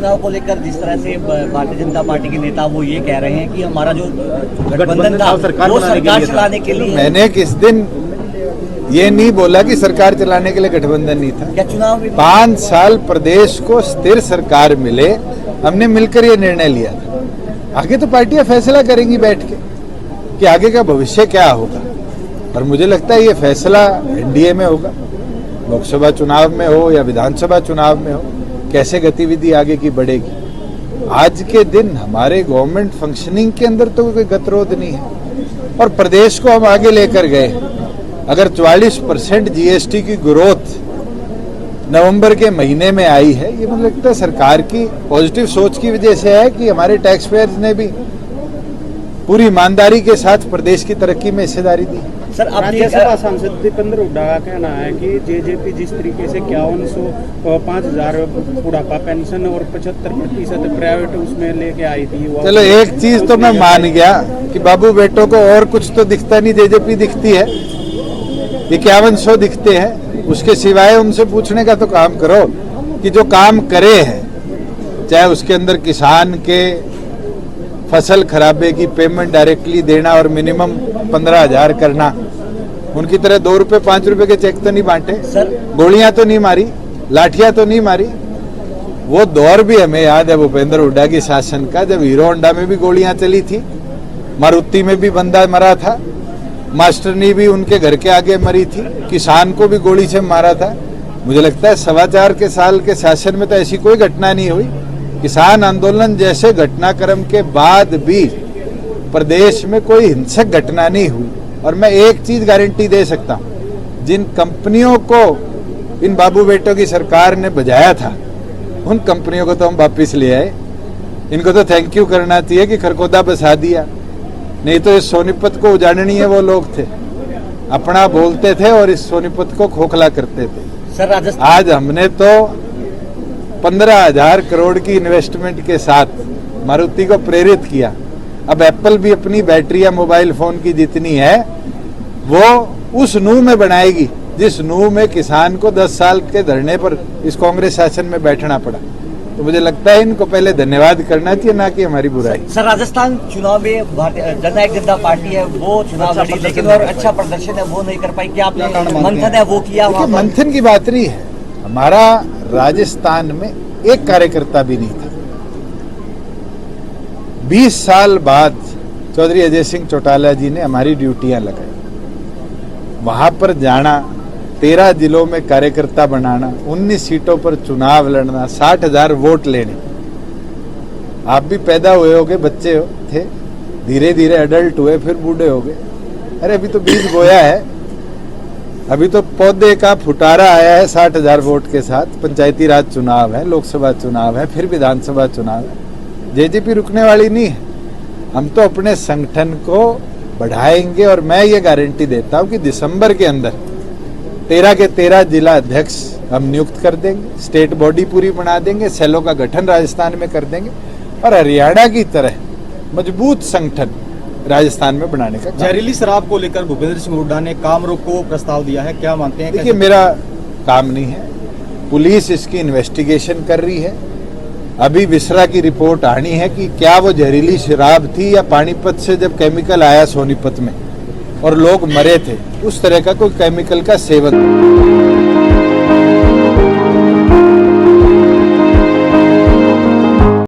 चुनाव को लेकर जिस तरह से भारतीय जनता पार्टी के नेता वो ये कह रहे हैं कि हमारा जो गठबंधन था वो सरकार चलाने के लिए, मैंने किस दिन ये नहीं बोला कि सरकार चलाने के लिए गठबंधन नहीं था। क्या चुनाव में 5 साल प्रदेश को स्थिर सरकार मिले, हमने मिलकर ये निर्णय लिया था। आगे तो पार्टियां फैसला करेंगी बैठ के कि आगे का भविष्य क्या होगा, और मुझे लगता है ये फैसला एनडीए में होगा, लोकसभा चुनाव में हो या विधानसभा चुनाव में हो, कैसे गतिविधि आगे की बढ़ेगी। आज के दिन हमारे गवर्नमेंट फंक्शनिंग के अंदर तो कोई गतिरोध नहीं है, और प्रदेश को हम आगे लेकर गए। अगर 44% जीएसटी की ग्रोथ नवंबर के महीने में आई है, ये मुझे लगता है सरकार की पॉजिटिव सोच की वजह से है कि हमारे टैक्स पेयर्स ने भी पूरी ईमानदारी के साथ प्रदेश की तरक्की में हिस्सेदारी दी। सर, अब राज्यसभा सांसद दीपेंद्र हुड्डा का कहना है कि जेजेपी जिस तरीके से 51,000 बुढ़ापा पेंशन और 75% प्राइवेट उसमें लेके आई थी। चलो एक चीज तो मैं मान गया कि बाबू बेटों को और कुछ तो दिखता नहीं, जेजेपी दिखती है, 5100 दिखते हैं। उसके सिवाय उनसे पूछने का तो काम करो कि जो काम करे हैं, चाहे उसके अंदर किसान के फसल खराबे की पेमेंट डायरेक्टली देना और मिनिमम 15,000 करना, उनकी तरह 2 रुपए 5 रुपए के चेक तो नहीं बांटे, गोलियां तो नहीं मारी, लाठियां तो नहीं मारी। वो दौर भी हमें याद है भूपेंद्र हुड्डा की शासन का, जब हीरो होंडा में भी गोलियां चली थी, मारुति में भी बंदा मरा था, मास्टरनी भी उनके घर के आगे मरी थी, किसान को भी गोली से मारा था। मुझे लगता है 4.25 साल के शासन में तो ऐसी कोई घटना नहीं हुई। किसान आंदोलन जैसे घटनाक्रम के बाद भी प्रदेश में कोई हिंसक घटना नहीं हुई। और मैं एक चीज गारंटी दे सकता हूं, जिन कंपनियों को इन बाबू बेटों की सरकार ने बजाया था, उन कंपनियों को तो हम वापिस ले आए। इनको तो थैंक यू करना चाहिए कि खरखोदा बसा दिया, नहीं तो इस सोनीपत को उजाड़नी है वो लोग थे, अपना बोलते थे और इस सोनीपत को खोखला करते थे। सर, आज हमने तो 15,000 करोड़ की इन्वेस्टमेंट के साथ मारुति को प्रेरित किया। अब एप्पल भी अपनी बैटरियां मोबाइल फोन की जितनी है वो उस नूह में बनाएगी जिस नूह में किसान को 10 साल के धरने पर इस कांग्रेस शासन में बैठना पड़ा। तो मुझे लगता है इनको पहले धन्यवाद करना चाहिए, ना कि हमारी बुराई। सर, राजस्थान चुनाव में भारतीय जननायक जनता पार्टी है वो चुनाव लड़ी, लेकिन और अच्छा प्रदर्शन है वो नहीं कर पाई। क्या आपने मंथन है वो किया? मंथन की बात नहीं है, हमारा राजस्थान में एक कार्यकर्ता भी नहीं था। 20 साल बाद चौधरी अजय सिंह चौटाला जी ने हमारी ड्यूटियां लगाई, वहां पर जाना, 13 जिलों में कार्यकर्ता बनाना, 19 सीटों पर चुनाव लड़ना, 60,000 वोट लेने। आप भी पैदा हुए होगे, बच्चे थे, धीरे धीरे एडल्ट हुए, फिर बूढ़े हो गए। अरे अभी तो बीज बोया है, अभी तो पौधे का फुटारा आया है 60,000 वोट के साथ। पंचायती राज चुनाव है, लोकसभा चुनाव है, फिर विधानसभा चुनाव है। जेजेपी रुकने वाली नहीं है। हम तो अपने संगठन को बढ़ाएंगे, और मैं ये गारंटी देता हूं कि दिसंबर के अंदर 13 के 13 जिला अध्यक्ष हम नियुक्त कर देंगे, स्टेट बॉडी पूरी बना देंगे, सेलों का गठन राजस्थान में कर देंगे, और हरियाणा की तरह मजबूत संगठन राजस्थान में बनाने का। जहरीली शराब को लेकर भूपेंद्र सिंह हुड्डा ने काम रोक को प्रस्ताव दिया है, क्या मानते हैं? देखिए, मेरा काम नहीं है, पुलिस इसकी इन्वेस्टिगेशन कर रही है। अभी विसरा की रिपोर्ट आनी है कि क्या वो जहरीली शराब थी या पानीपत से जब केमिकल आया सोनीपत में और लोग मरे थे, उस तरह का कोई केमिकल का सेवन।